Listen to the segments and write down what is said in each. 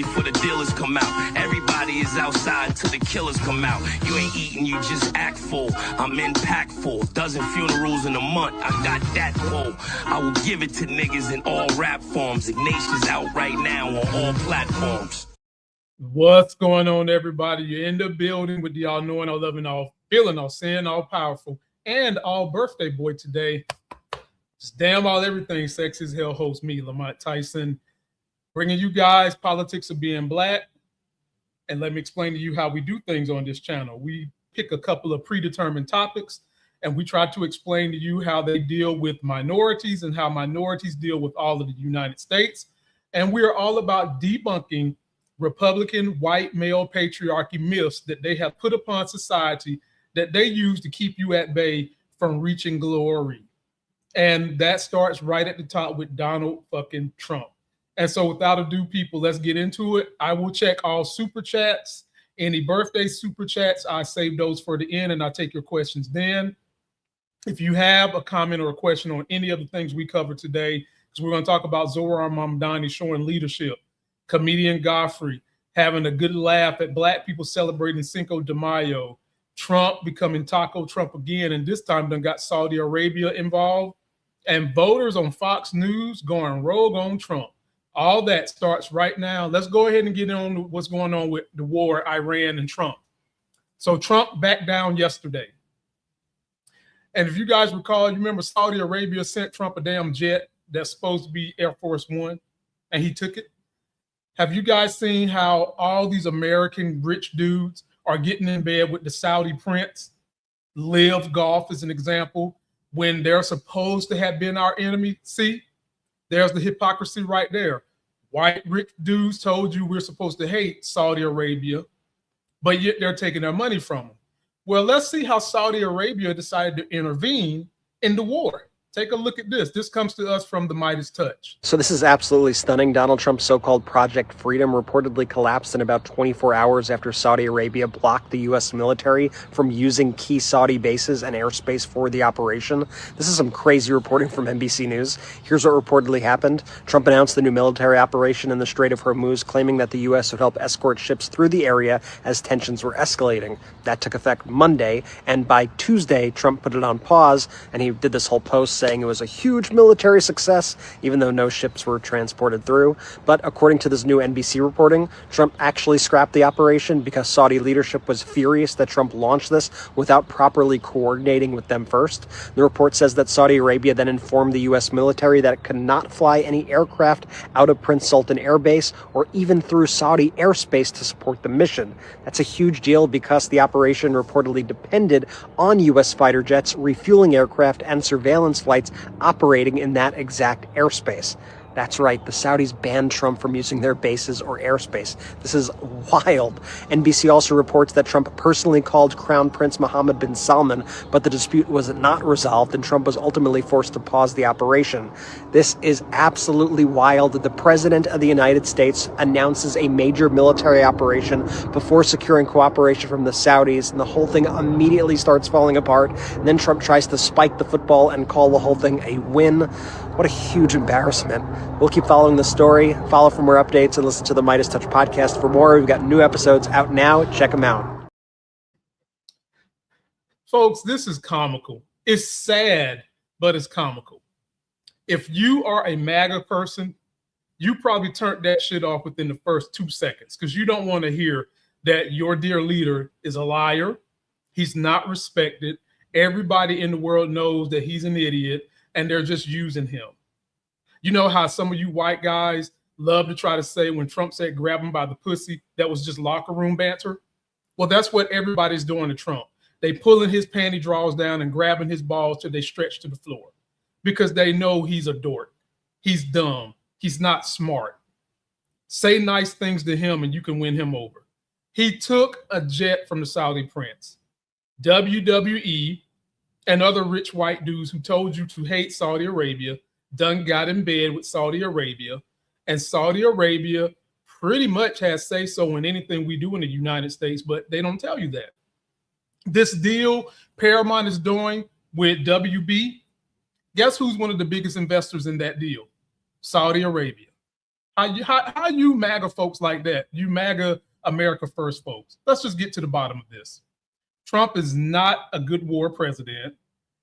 early for the dealers come out. Everybody is outside till the killers come out. You ain't eating, you just act full. I'm impactful. Dozen funerals in a month. I got that pull. I will give it to niggas in all rap forms. Ignatius out right now on all platforms. What's going on, everybody? You're in the building with the all knowing, all loving, all feeling, all seeing, all powerful, and all birthday boy today. Just damn all everything sexy as hell host me, Lamont Tyson, bringing you guys politics of being black. And let me explain to you how we do things on this channel. We pick a couple of predetermined topics and we try to explain to you how they deal with minorities and how minorities deal with all of the United States. And we are all about debunking Republican white male patriarchy myths that they have put upon society that they use to keep you at bay from reaching glory. And that starts right at the top with Donald fucking Trump. And so without ado, people, let's get into it. I will check all super chats. Any birthday super chats, I save those for the end and I'll take your questions then. If you have a comment or a question on any of the things we covered today, because we're going to talk about Zoran Madani showing leadership, comedian Godfrey having a good laugh at black people celebrating Cinco de Mayo, Trump becoming Taco Trump again, and this time done got Saudi Arabia involved, and voters on Fox News going rogue on Trump. All that starts right now. Let's go ahead and get on what's going on with the war, Iran and Trump. So Trump backed down yesterday. And if you guys recall, you remember Saudi Arabia sent Trump a damn jet that's supposed to be Air Force One, and he took it. Have you guys seen how all these American rich dudes are getting in bed with the Saudi prince? Live Golf is an example when they're supposed to have been our enemy. See? There's the hypocrisy right there. White rich dudes told you we're supposed to hate Saudi Arabia, but yet they're taking their money from them. Well, let's see how Saudi Arabia decided to intervene in the war. Take a look at this. This comes to us from the Midas Touch. So this is absolutely stunning. Donald Trump's so-called Project Freedom reportedly collapsed in about 24 hours after Saudi Arabia blocked the U.S. military from using key Saudi bases and airspace for the operation. This is some crazy reporting from NBC News. Here's what reportedly happened. Trump announced the new military operation in the Strait of Hormuz, claiming that the U.S. would help escort ships through the area as tensions were escalating. That took effect Monday, and by Tuesday, Trump put it on pause, and he did this whole post saying it was a huge military success, even though no ships were transported through. But according to this new NBC reporting, Trump actually scrapped the operation because Saudi leadership was furious that Trump launched this without properly coordinating with them first. The report says that Saudi Arabia then informed the U.S. military that it could not fly any aircraft out of Prince Sultan Air Base or even through Saudi airspace to support the mission. That's a huge deal because the operation reportedly depended on U.S. fighter jets, refueling aircraft, and surveillance flights operating in that exact airspace. That's right, the Saudis banned Trump from using their bases or airspace. This is wild. NBC also reports that Trump personally called Crown Prince Mohammed bin Salman, but the dispute was not resolved and Trump was ultimately forced to pause the operation. This is absolutely wild. The President of the United States announces a major military operation before securing cooperation from the Saudis, and the whole thing immediately starts falling apart. And then Trump tries to spike the football and call the whole thing a win. What a huge embarrassment. We'll keep following the story. Follow for more updates and listen to the Midas Touch podcast for more. We've got new episodes out now. Check them out. Folks, this is comical. It's sad, but it's comical. If you are a MAGA person, you probably turned that shit off within the first 2 seconds because you don't want to hear that your dear leader is a liar. He's not respected. Everybody in the world knows that he's an idiot and they're just using him. You know how some of you white guys love to try to say when Trump said grab him by the pussy, that was just locker room banter? Well, that's what everybody's doing to Trump. They pulling his panty drawers down and grabbing his balls till they stretch to the floor because they know he's a dork. He's dumb. He's not smart. Say nice things to him and you can win him over. He took a jet from the Saudi prince. WWE and other rich white dudes who told you to hate Saudi Arabia done got in bed with Saudi Arabia, and Saudi Arabia pretty much has say so in anything we do in the United States, but they don't tell you that. This deal Paramount is doing with WB, guess who's one of the biggest investors in that deal? Saudi Arabia. How you MAGA folks like that? You MAGA America First folks. Let's just get to the bottom of this. Trump is not a good war president.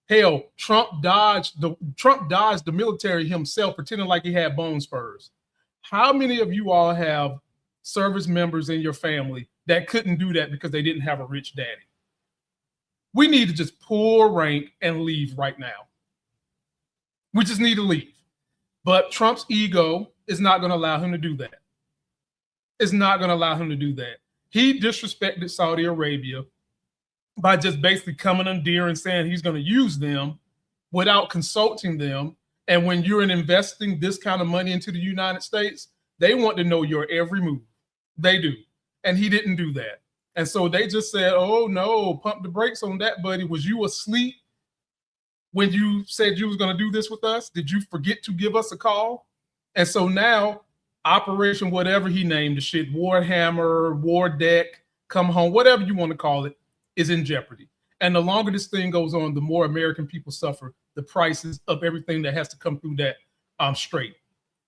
Hell, Trump dodged the military himself, pretending like he had bone spurs. How many of you all have service members in your family that couldn't do that because they didn't have a rich daddy? We need to just pull rank and leave right now. We just need to leave. But Trump's ego is not going to allow him to do that. It's not going to allow him to do that. He disrespected Saudi Arabia by just basically coming on deer and saying he's going to use them without consulting them. And when you're investing this kind of money into the United States, they want to know your every move. They do. And he didn't do that. And so they just said, oh, no, pump the brakes on that, buddy. Was you asleep when you said you was going to do this with us? Did you forget to give us a call? And so now Operation whatever he named the shit, Warhammer, War Deck, Come Home, whatever you want to call it, is in jeopardy. And the longer this thing goes on, the more American people suffer the prices of everything that has to come through that straight.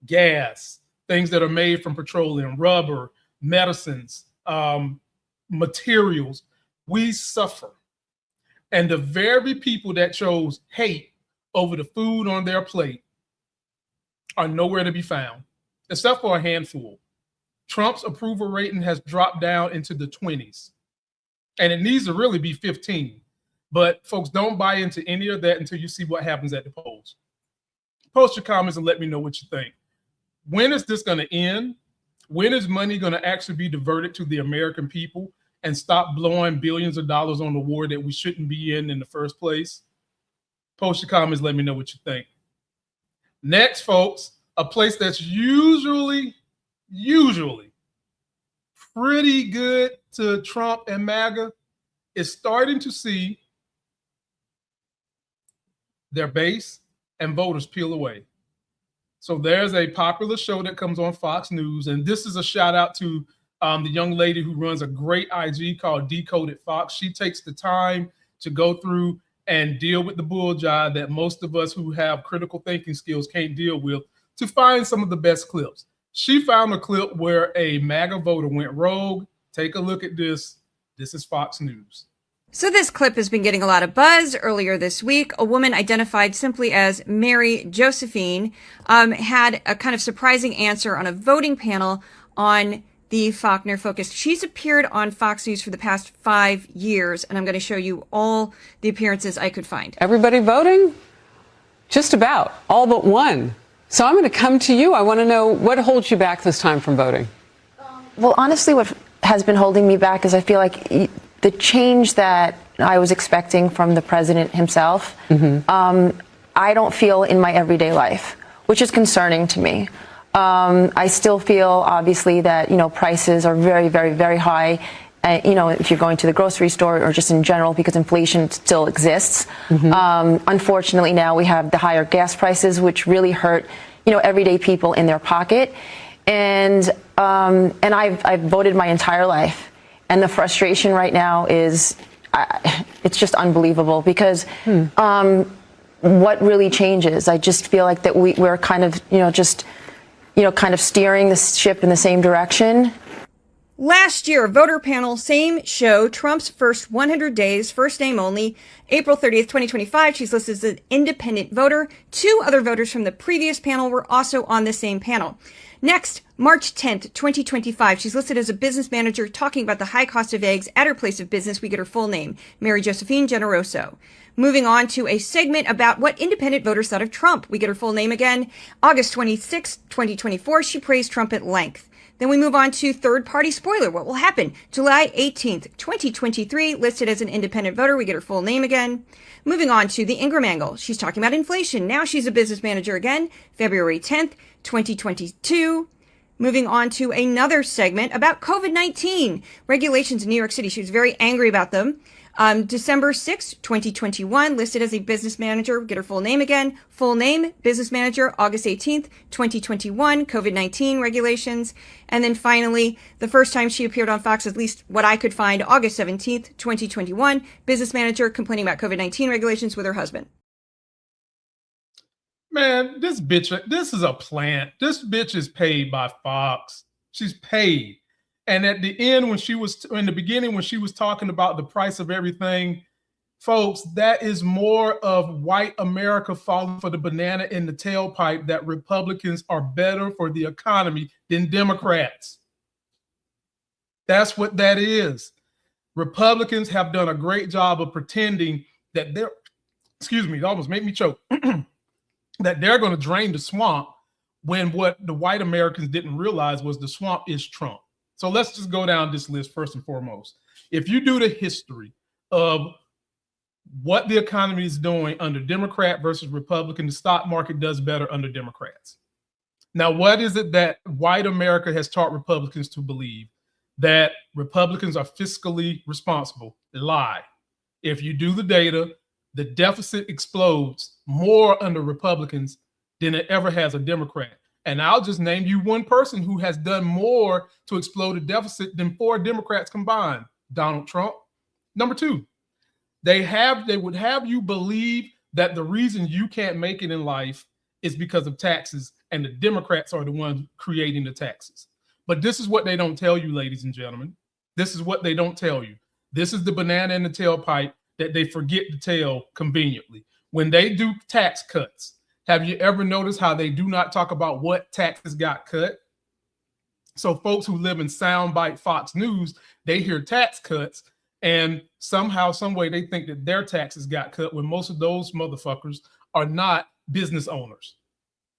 Gas, things that are made from petroleum, rubber, medicines, materials. We suffer. And the very people that chose hate over the food on their plate are nowhere to be found, except for a handful. Trump's approval rating has dropped down into the 20s. And it needs to really be 15. But folks, don't buy into any of that until you see what happens at the polls. Post your comments and let me know what you think. When is this going to end? When is money going to actually be diverted to the American people and stop blowing billions of dollars on the war that we shouldn't be in the first place? Post your comments, let me know what you think. Next, folks, a place that's usually pretty good to Trump and MAGA is starting to see their base and voters peel away. So there's a popular show that comes on Fox News, and this is a shout out to the young lady who runs a great IG called Decoded Fox. She takes the time to go through and deal with the bull jive that most of us who have critical thinking skills can't deal with, to find some of the best clips. She found a clip where a MAGA voter went rogue. Take a look at this. This is Fox News. So this clip has been getting a lot of buzz. Earlier this week, a woman identified simply as Mary Josephine had a kind of surprising answer on a voting panel on the Faulkner Focus. She's appeared on Fox News for the past 5 years, and I'm going to show you all the appearances I could find. Everybody voting? Just about. All but one. So I'm going to come to you. I want to know what holds you back this time from voting. Well, honestly, what has been holding me back is I feel like the change that I was expecting from the president himself, I don't feel in my everyday life, which is concerning to me. I still feel, obviously, that, prices are very, very, very high. If you're going to the grocery store or just in general, because inflation still exists. Unfortunately, now we have the higher gas prices, which really hurt, everyday people in their pocket. And I've voted my entire life. And the frustration right now is, it's just unbelievable, because what really changes? I just feel like that we're kind of, kind of steering the ship in the same direction. Last year, voter panel, same show, Trump's first 100 days, first name only, April 30th, 2025. She's listed as an independent voter. 2 other voters from the previous panel were also on the same panel. Next, March 10th, 2025. She's listed as a business manager talking about the high cost of eggs at her place of business. We get her full name, Mary Josephine Generoso. Moving on to a segment about what independent voters thought of Trump. We get her full name again, August 26th, 2024. She praised Trump at length. Then we move on to third-party spoiler. What will happen? July 18th, 2023, listed as an independent voter. We get her full name again. Moving on to the Ingram angle. She's talking about inflation. Now she's a business manager again, February 10th, 2022. Moving on to another segment about COVID-19 regulations in New York City. She was very angry about them. December 6th, 2021, listed as a business manager. Get her full name again. Full name, business manager, August 18th, 2021, COVID-19 regulations. And then finally, the first time she appeared on Fox, at least what I could find, August 17th, 2021, business manager complaining about COVID-19 regulations with her husband. Man, this bitch, this is a plant. This bitch is paid by Fox. She's paid. And at the end, when she was, in the beginning, when she was talking about the price of everything, folks, that is more of white America falling for the banana in the tailpipe that Republicans are better for the economy than Democrats. That's what that is. Republicans have done a great job of pretending that they're, excuse me, it almost made me choke, that they're going to drain the swamp when what the white Americans didn't realize was the swamp is Trump. So let's just go down this list first and foremost. If you do the history of what the economy is doing under Democrat versus Republican, the stock market does better under Democrats. Now, what is it that white America has taught Republicans to believe? That Republicans are fiscally responsible. They lie. If you do the data, the deficit explodes more under Republicans than it ever has a Democrat. And I'll just name you one person who has done more to explode a deficit than 4 Democrats combined: Donald Trump. Number 2, they would have you believe that the reason you can't make it in life is because of taxes, and the Democrats are the ones creating the taxes. But this is what they don't tell you, ladies and gentlemen. This is what they don't tell you. This is the banana in the tailpipe that they forget to tell conveniently. When they do tax cuts, have you ever noticed how they do not talk about what taxes got cut? So folks who live in soundbite Fox News, they hear tax cuts, and somehow, some way, they think that their taxes got cut when most of those motherfuckers are not business owners.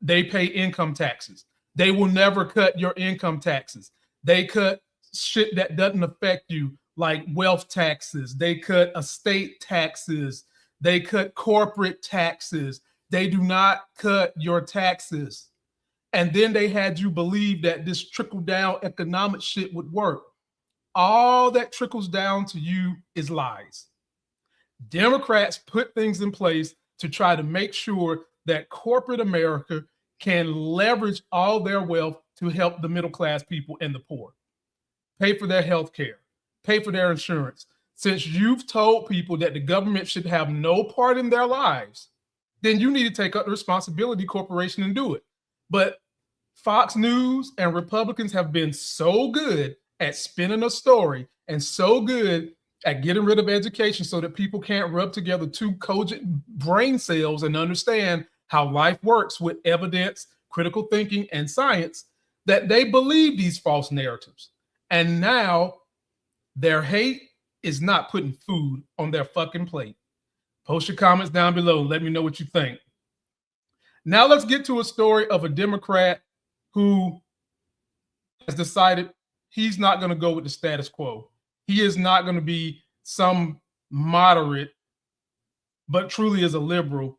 They pay income taxes. They will never cut your income taxes. They cut shit that doesn't affect you, like wealth taxes. They cut estate taxes. They cut corporate taxes. They do not cut your taxes. And then they had you believe that this trickle-down economic shit would work. All that trickles down to you is lies. Democrats put things in place to try to make sure that corporate America can leverage all their wealth to help the middle-class people and the poor. Pay for their health care, pay for their insurance. Since you've told people that the government should have no part in their lives, then you need to take up the responsibility, corporation, and do it. But Fox News and Republicans have been so good at spinning a story and so good at getting rid of education so that people can't rub together 2 cogent brain cells and understand how life works with evidence, critical thinking, and science, that they believe these false narratives. And now their hate is not putting food on their fucking plate. Post your comments down below. Let me know what you think. Now let's get to a story of a Democrat who has decided he's not going to go with the status quo. He is not going to be some moderate, but truly is a liberal,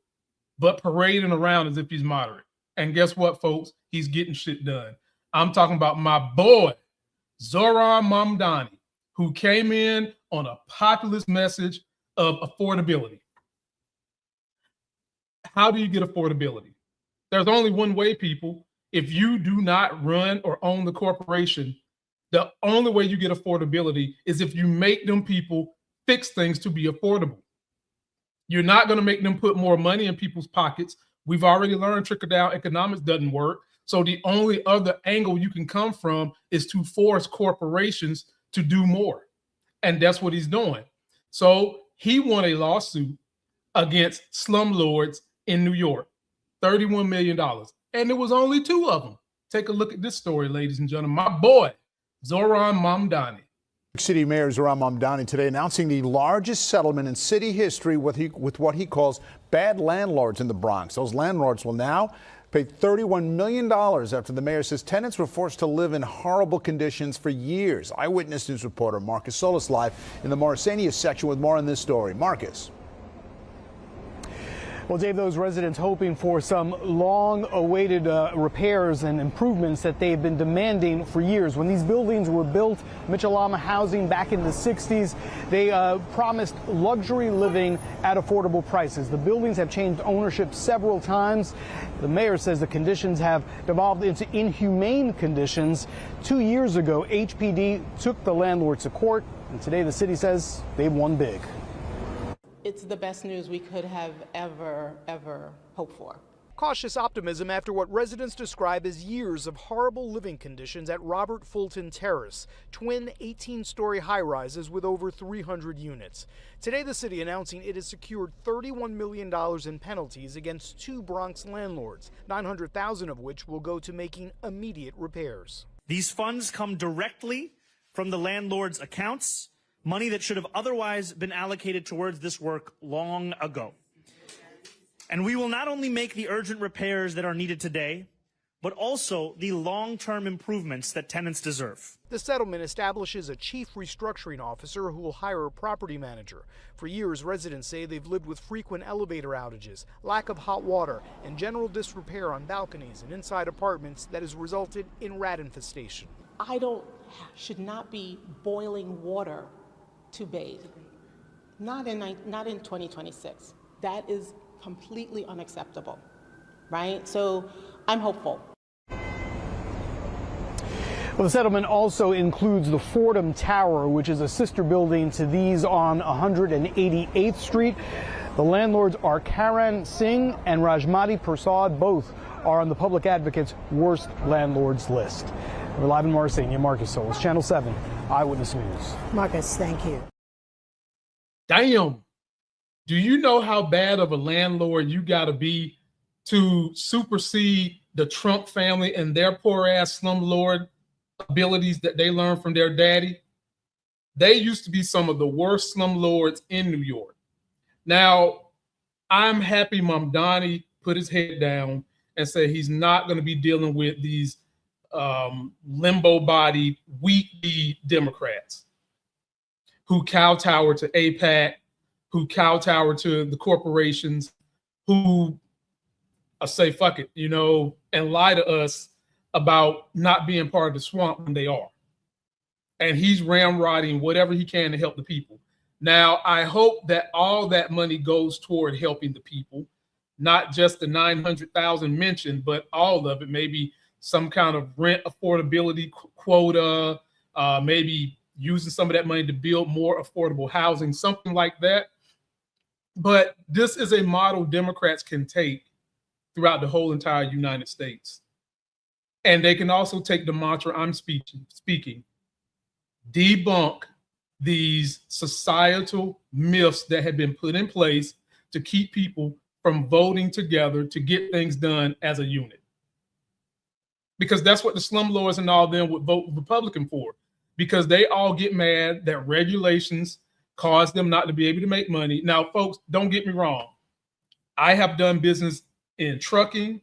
but parading around as if he's moderate. And guess what, folks? He's getting shit done. I'm talking about my boy, Zoran Madani, who came in on a populist message of affordability. How do you get affordability? There's only one way, people. If you do not run or own the corporation, the only way you get affordability is if you make them people fix things to be affordable. You're not going to make them put more money in people's pockets. We've already learned trickle-down economics doesn't work. So the only other angle you can come from is to force corporations to do more. And that's what he's doing. So he won a lawsuit against slumlords in New York, $31 million. And there was only 2 of them. Take a look at this story, ladies and gentlemen. My boy, Zoran Madani. City Mayor Zoran Madani today announcing the largest settlement in city history with what he calls bad landlords in the Bronx. Those landlords will now pay $31 million after the mayor says tenants were forced to live in horrible conditions for years. Eyewitness News reporter Marcus Solis live in the Morrisania section with more on this story. Marcus. Well, Dave, those residents hoping for some long-awaited repairs and improvements that they've been demanding for years. When these buildings were built, Mitchell-Lama housing back in the 60s, they promised luxury living at affordable prices. The buildings have changed ownership several times. The mayor says the conditions have devolved into inhumane conditions. 2 years ago, HPD took the landlords to court, and today the city says they've won big. It's the best news we could have ever hoped for. Cautious optimism after what residents describe as years of horrible living conditions at Robert Fulton Terrace, twin 18-story high-rises with over 300 units. Today, the city announcing it has secured $31 million in penalties against 2 Bronx landlords, $900,000 of which will go to making immediate repairs. These funds come directly from the landlords' accounts, money that should have otherwise been allocated towards this work long ago. And we will not only make the urgent repairs that are needed today, but also the long-term improvements that tenants deserve. The settlement establishes a chief restructuring officer who will hire a property manager. For years, residents say they've lived with frequent elevator outages, lack of hot water, and general disrepair on balconies and inside apartments that has resulted in rat infestation. I should not be boiling water to bathe. Not in 2026. That is completely unacceptable, right? So I'm hopeful. Well, the settlement also includes the Fordham Tower, which is a sister building to these on 188th Street. The landlords are Karan Singh and Rajmati Prasad. Both are on the public advocate's worst landlords list. We're live in Marseille. Marcus Solis, Channel 7, Eyewitness News. Marcus, thank you. Damn. Do you know how bad of a landlord you got to be to supersede the Trump family and their poor ass slumlord abilities that they learned from their daddy? They used to be some of the worst slumlords in New York. Now, I'm happy Mamdani put his head down and said he's not going to be dealing with these limbo-bodied, weak Democrats who kowtower to AIPAC, who kowtower to the corporations, who say fuck it, and lie to us about not being part of the swamp when they are. And he's ramrodding whatever he can to help the people. Now, I hope that all that money goes toward helping the people, not just the 900,000 mentioned, but all of it, maybe some kind of rent affordability quota, maybe using some of that money to build more affordable housing, something like that. But this is a model Democrats can take throughout the whole entire United States. And they can also take the mantra I'm speaking, debunk these societal myths that have been put in place to keep people from voting together to get things done as a unit. Because that's what the slumlords and all them would vote Republican for, because they all get mad that regulations cause them not to be able to make money. Now, folks, don't get me wrong. I have done business in trucking,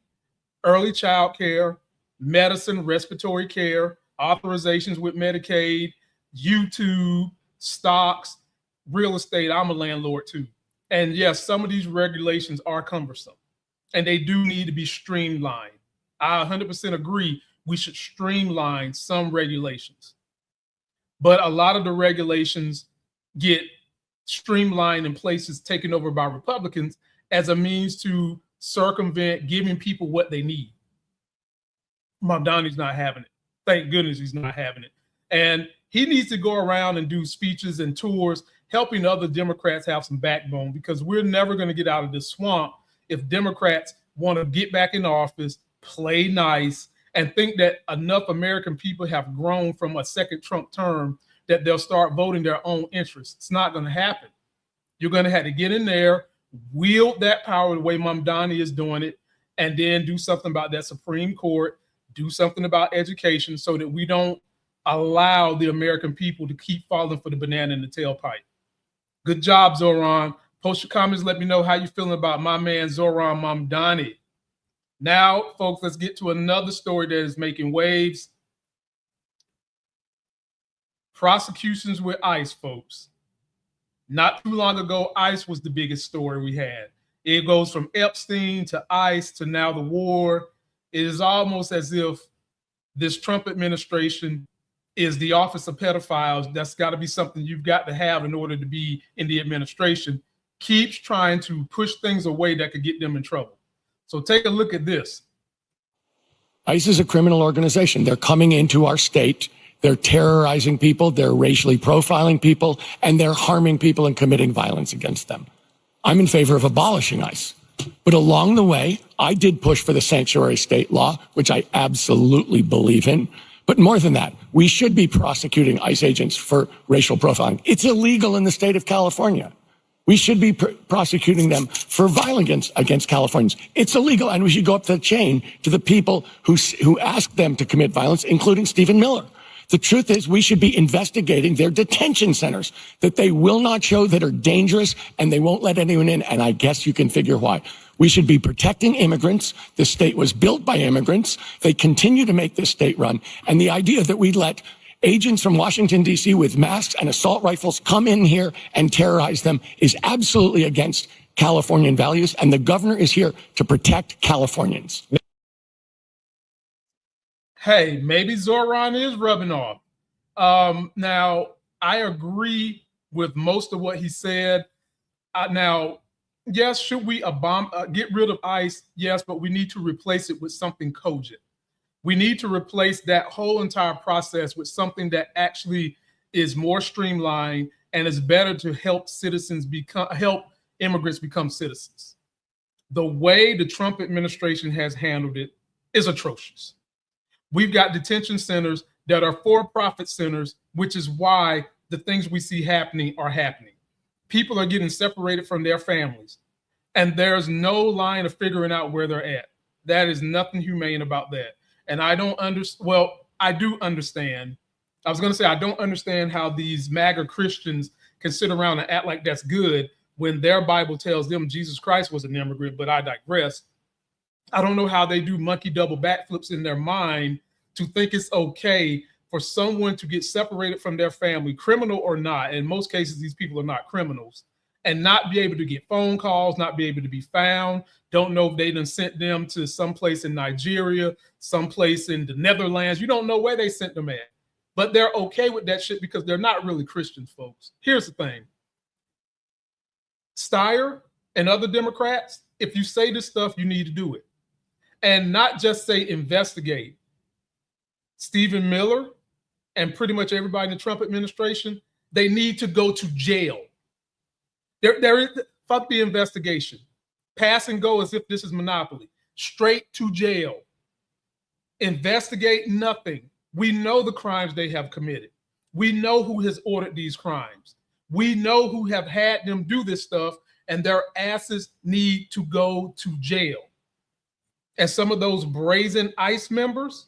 early child care, medicine, respiratory care, authorizations with Medicaid, YouTube, stocks, real estate. I'm a landlord too. And yes, some of these regulations are cumbersome and they do need to be streamlined. I 100% agree we should streamline some regulations. But a lot of the regulations get streamlined in places taken over by Republicans as a means to circumvent giving people what they need. Mamdani's not having it. Thank goodness he's not having it. And he needs to go around and do speeches and tours helping other Democrats have some backbone, because we're never going to get out of this swamp if Democrats want to get back in office, play nice, and think that enough American people have grown from a second Trump term that they'll start voting their own interests. It's not going to happen. You're going to have to get in there, wield that power the way Mamdani is doing it, and then do something about that Supreme Court, do something about education so that we don't allow the American people to keep falling for the banana in the tailpipe. Good job, Zoran. Post your comments. Let me know how you're feeling about my man, Zoran Madani. Now, folks, let's get to another story that is making waves. Prosecutions with ICE, folks. Not too long ago, ICE was the biggest story we had. It goes from Epstein to ICE to now the war. It is almost as if this Trump administration is the office of pedophiles. That's got to be something you've got to have in order to be in the administration. Keeps trying to push things away that could get them in trouble. So take a look at this. ICE is a criminal organization. They're coming into our state. They're terrorizing people. They're racially profiling people, and they're harming people and committing violence against them. I'm in favor of abolishing ICE. But along the way, I did push for the sanctuary state law, which I absolutely believe in. But more than that, we should be prosecuting ICE agents for racial profiling. It's illegal in the state of California. We should be prosecuting them for violence against Californians. It's illegal, and we should go up the chain to the people who asked them to commit violence, including Stephen Miller. The truth is, we should be investigating their detention centers that they will not show that are dangerous, and they won't let anyone in, and I guess you can figure why. We should be protecting immigrants. This state was built by immigrants. They continue to make this state run, and the idea that we let agents from Washington, D.C. with masks and assault rifles come in here and terrorize them is absolutely against Californian values, and the governor is here to protect Californians. Hey, maybe Zoran is rubbing off. Now, I agree with most of what he said. Now, yes, should we get rid of ICE? Yes, but we need to replace it with something cogent. We need to replace that whole entire process with something that actually is more streamlined and is better to help immigrants become citizens. The way the Trump administration has handled it is atrocious. We've got detention centers that are for-profit centers, which is why the things we see happening are happening. People are getting separated from their families, and there's no line of figuring out where they're at. That is nothing humane about that. And I don't understand. Well, I do understand. I was going to say, I don't understand how these MAGA Christians can sit around and act like that's good when their Bible tells them Jesus Christ was an immigrant, but I digress. I don't know how they do monkey double backflips in their mind to think it's okay for someone to get separated from their family, criminal or not. In most cases, these people are not criminals, and not be able to get phone calls, not be able to be found. Don't know if they done sent them to someplace in Nigeria, someplace in the Netherlands. You don't know where they sent them at, but they're okay with that shit because they're not really Christians, folks. Here's the thing. Steyer and other Democrats, if you say this stuff, you need to do it. And not just say investigate. Stephen Miller and pretty much everybody in the Trump administration, they need to go to jail. There is, fuck the investigation. Pass and go as if this is Monopoly. Straight to jail. Investigate nothing. We know the crimes they have committed. We know who has ordered these crimes. We know who have had them do this stuff, and their asses need to go to jail. And some of those brazen ICE members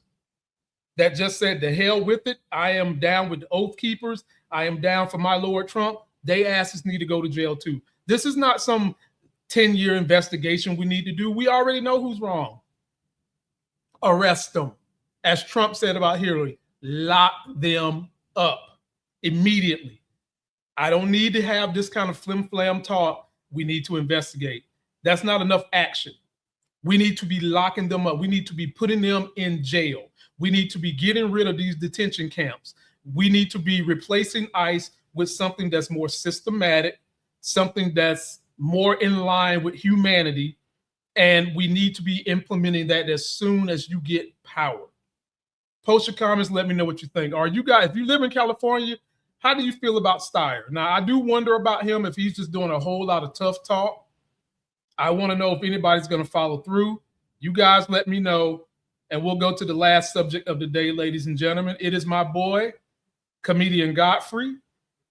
that just said, the hell with it, I am down with the Oath Keepers, I am down for my Lord Trump, they asses need to go to jail too. This is not some 10-year investigation we need to do. We already know who's wrong. Arrest them. As Trump said about Hillary, lock them up immediately. I don't need to have this kind of flim-flam talk. We need to investigate. That's not enough action. We need to be locking them up. We need to be putting them in jail. We need to be getting rid of these detention camps. We need to be replacing ICE with something that's more systematic, something that's more in line with humanity, and we need to be implementing that as soon as you get power. Post your comments, let me know what you think. Are you guys, if you live in California, how do you feel about Steyer? Now, I do wonder about him if he's just doing a whole lot of tough talk. I want to know if anybody's going to follow through. You guys let me know, and we'll go to the last subject of the day, ladies and gentlemen. It is my boy, comedian Godfrey.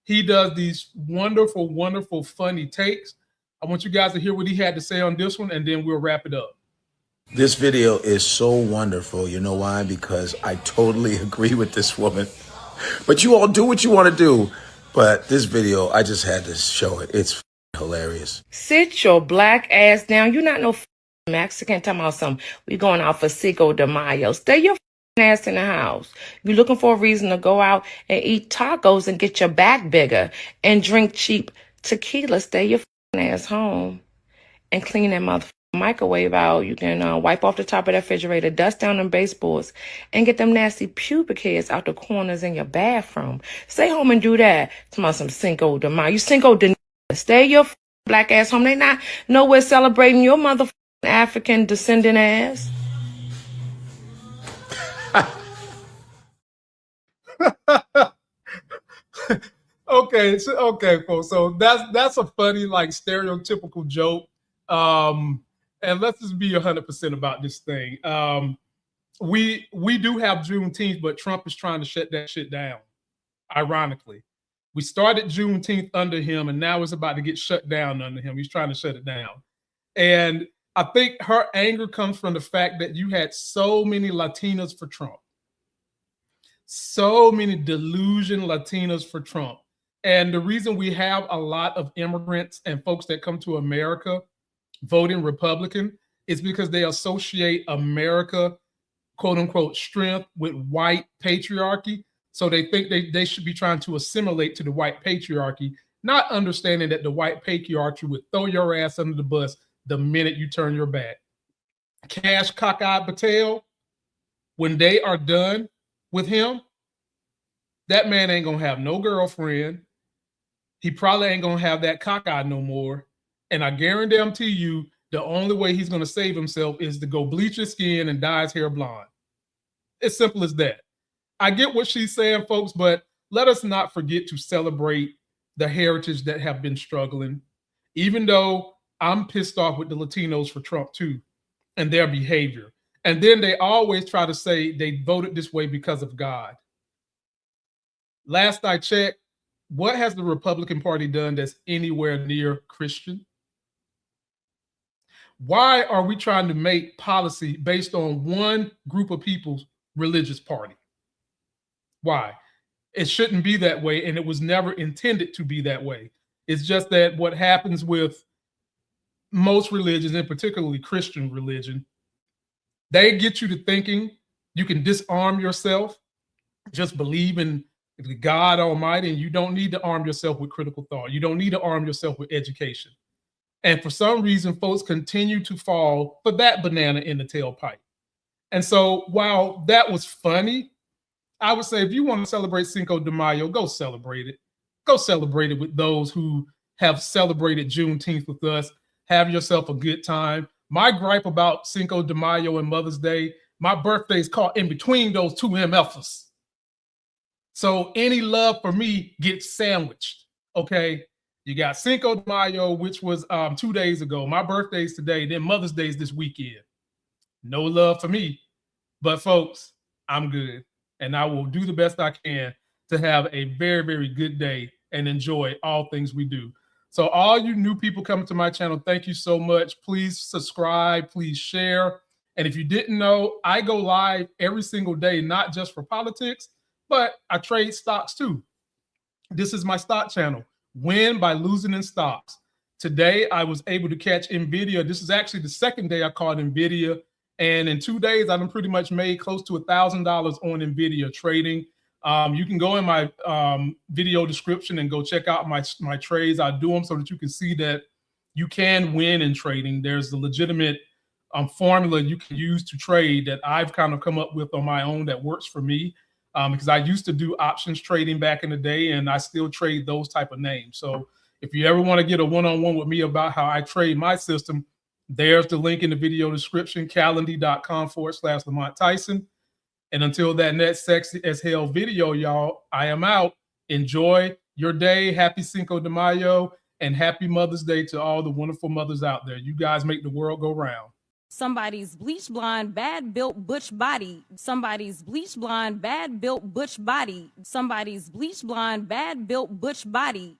He does these wonderful, wonderful, funny takes. I want you guys to hear what he had to say on this one, and then we'll wrap it up. This video is so wonderful. You know why? Because I totally agree with this woman. But you all do what you want to do. But this video, I just had to show it. It's hilarious. Sit your black ass down. You're not no Mexican. Talking about something. We going out for Cinco de Mayo. Stay your ass in the house. If you're looking for a reason to go out and eat tacos and get your back bigger and drink cheap tequila, stay your ass home and clean that motherfucking microwave out. You can wipe off the top of that refrigerator, dust down them baseboards, and get them nasty pubic hairs out the corners in your bathroom. Stay home and do that. Talking about some Cinco de Mayo. You Cinco de Stay your black ass home. They not nowhere celebrating your motherfucking African descendant ass. Okay, folks. So that's a funny, like, stereotypical joke. And let's just be 100% about this thing. We do have Juneteenth, but Trump is trying to shut that shit down. Ironically, we started Juneteenth under him, and now it's about to get shut down under him. He's trying to shut it down. And I think her anger comes from the fact that you had so many Latinas for Trump. So many delusion Latinas for Trump. And the reason we have a lot of immigrants and folks that come to America voting Republican is because they associate America, quote unquote, strength with white patriarchy. So they think they should be trying to assimilate to the white patriarchy, not understanding that the white patriarchy would throw your ass under the bus the minute you turn your back. Cash Cockeyed Patel, when they are done with him, that man ain't gonna have no girlfriend. He probably ain't gonna have that cockeyed no more. And I guarantee you, the only way he's gonna save himself is to go bleach his skin and dye his hair blonde. It's simple as that. I get what she's saying, folks, but let us not forget to celebrate the heritage that have been struggling, even though I'm pissed off with the Latinos for Trump too, and their behavior. And then they always try to say they voted this way because of God. Last I checked, what has the Republican Party done that's anywhere near Christian? Why are we trying to make policy based on one group of people's religious party? Why? It shouldn't be that way, and it was never intended to be that way. It's just that what happens with most religions, and particularly Christian religion, they get you to thinking you can disarm yourself, just believe in God Almighty, and you don't need to arm yourself with critical thought. You don't need to arm yourself with education. And for some reason, folks continue to fall for that banana in the tailpipe. And so while that was funny, I would say if you want to celebrate Cinco de Mayo, go celebrate it. Go celebrate it with those who have celebrated Juneteenth with us. Have yourself a good time. My gripe about Cinco de Mayo and Mother's Day, my birthday is caught in between those two MFs. So any love for me gets sandwiched, okay? You got Cinco de Mayo, which was 2 days ago. My birthday's today, then Mother's Day's this weekend. No love for me. But folks, I'm good. And I will do the best I can to have a very, very good day and enjoy all things we do. So all you new people coming to my channel, thank you so much. Please subscribe, please share. And if you didn't know, I go live every single day, not just for politics, but I trade stocks too. This is my stock channel. Win by losing in stocks. Today, I was able to catch NVIDIA. This is actually the second day I caught NVIDIA. And in 2 days, I've pretty much made close to $1,000 on NVIDIA trading. You can go in my video description and go check out my trades. I do them so that you can see that you can win in trading. There's a legitimate formula you can use to trade that I've kind of come up with on my own that works for me. Because I used to do options trading back in the day, and I still trade those type of names. So if you ever want to get a one-on-one with me about how I trade my system, there's the link in the video description, calendly.com/Lamont Tyson. And until that next sexy as hell video, y'all, I am out. Enjoy your day. Happy Cinco de Mayo and happy Mother's Day to all the wonderful mothers out there. You guys make the world go round. Somebody's bleach blonde, bad built butch body. Somebody's bleach blonde, bad built butch body. Somebody's bleach blonde, bad built butch body.